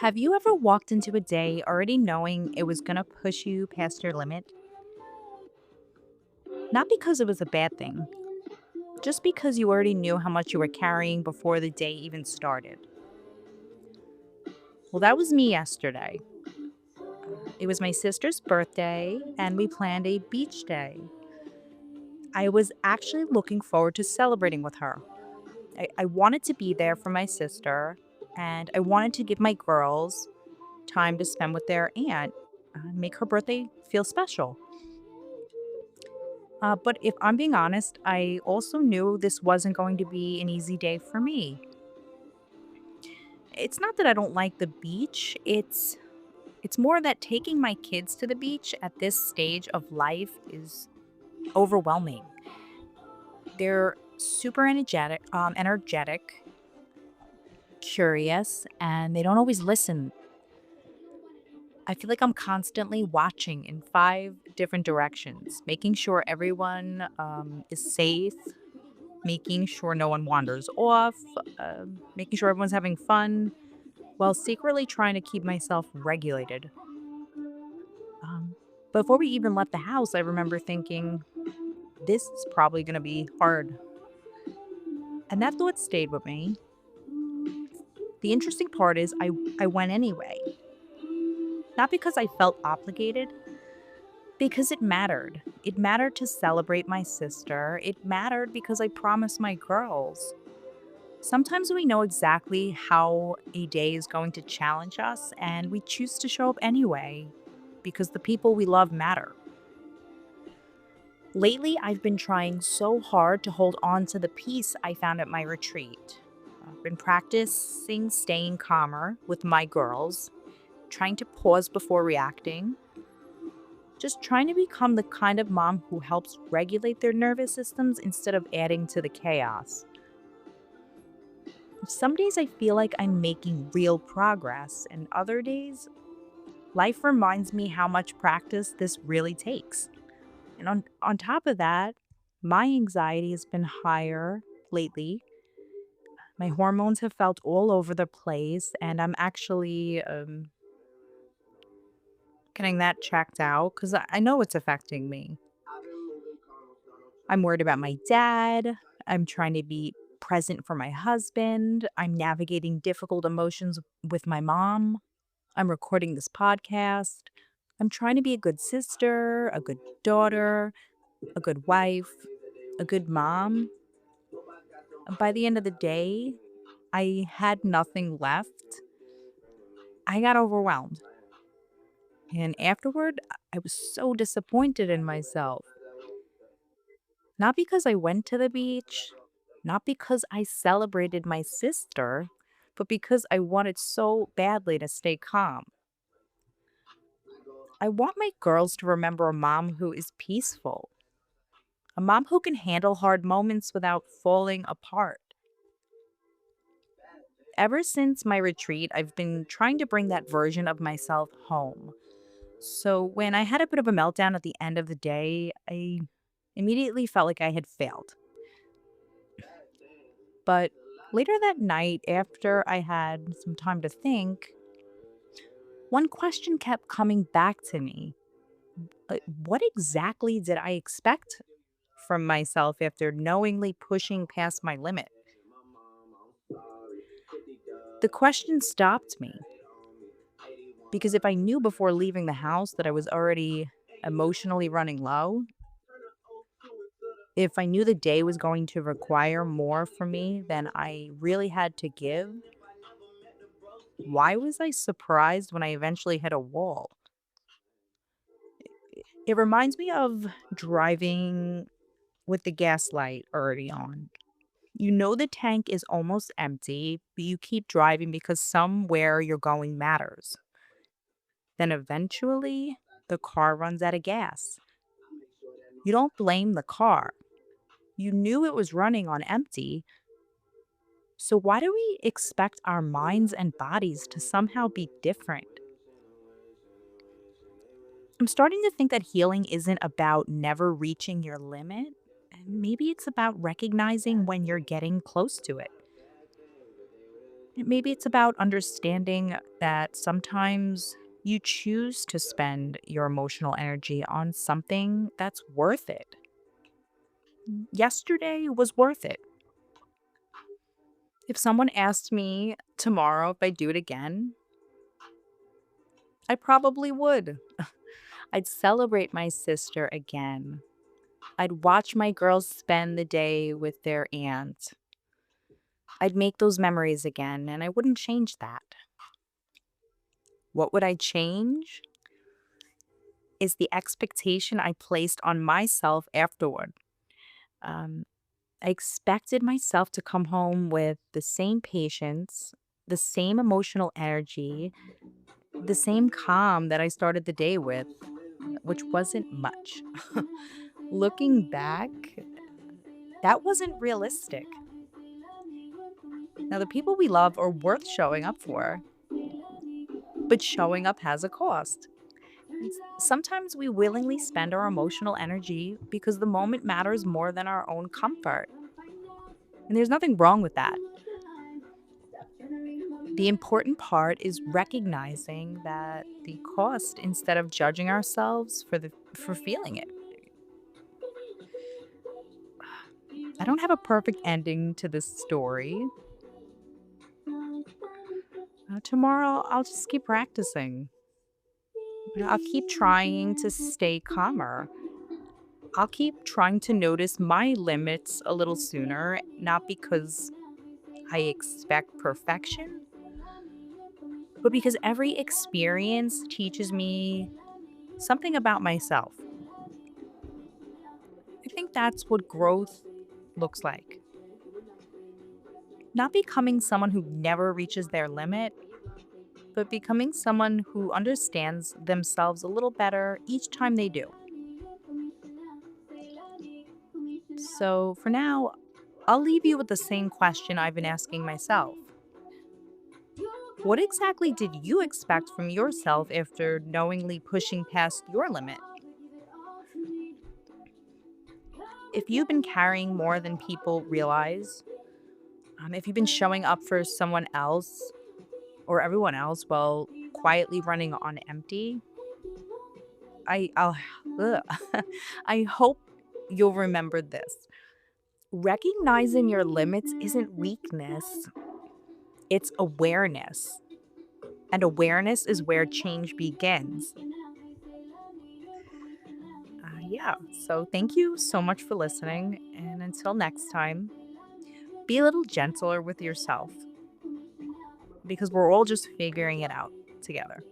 Have you ever walked into a day already knowing it was going to push you past your limit? Not because it was a bad thing, just because you already knew how much you were carrying before the day even started. Well, that was me yesterday. It was my sister's birthday, and we planned a beach day. I was actually looking forward to celebrating with her. I wanted to be there for my sister, and I wanted to give my girls time to spend with their aunt, make her birthday feel special. But if I'm being honest, I also knew this wasn't going to be an easy day for me. It's not that I don't like the beach, it's more that taking my kids to the beach at this stage of life is overwhelming. They're super energetic, curious, and they don't always listen. I feel like I'm constantly watching in five different directions, making sure everyone is safe, making sure no one wanders off, making sure everyone's having fun, while secretly trying to keep myself regulated. Um, Before we even left the house, I remember thinking, this is probably going to be hard. And that thought stayed with me. The interesting part is, I went anyway. Not because I felt obligated, because it mattered. It mattered to celebrate my sister. It mattered because I promised my girls. Sometimes we know exactly how a day is going to challenge us, and we choose to show up anyway because the people we love matter. Lately, I've been trying so hard to hold on to the peace I found at my retreat. I've been practicing staying calmer with my girls, trying to pause before reacting, just trying to become the kind of mom who helps regulate their nervous systems instead of adding to the chaos. Some days I feel like I'm making real progress, and other days, life reminds me how much practice this really takes. And on top of that, my anxiety has been higher lately. My hormones have felt all over the place, and I'm actually getting that checked out because I know it's affecting me. I'm worried about my dad. I'm trying to be present for my husband. I'm navigating difficult emotions with my mom. I'm recording this podcast. I'm trying to be a good sister, a good daughter, a good wife, a good mom. By the end of the day, I had nothing left. I got overwhelmed. And afterward, I was so disappointed in myself. Not because I went to the beach, not because I celebrated my sister, but because I wanted so badly to stay calm. I want my girls to remember a mom who is peaceful, a mom who can handle hard moments without falling apart. Ever since my retreat, I've been trying to bring that version of myself home. So when I had a bit of a meltdown at the end of the day, I immediately felt like I had failed. But later that night, after I had some time to think, one question kept coming back to me. What exactly did I expect from myself after knowingly pushing past my limit? The question stopped me because if I knew before leaving the house that I was already emotionally running low, if I knew the day was going to require more from me than I really had to give, why was I surprised when I eventually hit a wall? It reminds me of driving with the gas light already on. You know the tank is almost empty, but you keep driving because somewhere you're going matters. Then eventually, the car runs out of gas. You don't blame the car. You knew it was running on empty. So why do we expect our minds and bodies to somehow be different? I'm starting to think that healing isn't about never reaching your limit. Maybe it's about recognizing when you're getting close to it. Maybe it's about understanding that sometimes you choose to spend your emotional energy on something that's worth it. Yesterday was worth it. If someone asked me tomorrow if I do it again, I probably would. I'd celebrate my sister again. I'd watch my girls spend the day with their aunt. I'd make those memories again, and I wouldn't change that. What would I change? Is the expectation I placed on myself afterward. Um, I expected myself to come home with the same patience, the same emotional energy, the same calm that I started the day with, which wasn't much. Looking back, that wasn't realistic. Now, the people we love are worth showing up for, but showing up has a cost. Sometimes we willingly spend our emotional energy because the moment matters more than our own comfort. And there's nothing wrong with that. The important part is recognizing that the cost instead of judging ourselves for feeling it. I don't have a perfect ending to this story. Tomorrow I'll just keep practicing. I'll keep trying to stay calmer. I'll keep trying to notice my limits a little sooner, not because I expect perfection, but because every experience teaches me something about myself. I think that's what growth looks like. Not becoming someone who never reaches their limit, but becoming someone who understands themselves a little better each time they do. So for now, I'll leave you with the same question I've been asking myself. What exactly did you expect from yourself after knowingly pushing past your limit? If you've been carrying more than people realize, if you've been showing up for someone else or everyone else while quietly running on empty, I'll ugh. I hope you'll remember this. Recognizing your limits isn't weakness, it's awareness. And awareness is where change begins. Yeah, so thank you so much for listening. And until next time, be a little gentler with yourself because we're all just figuring it out together.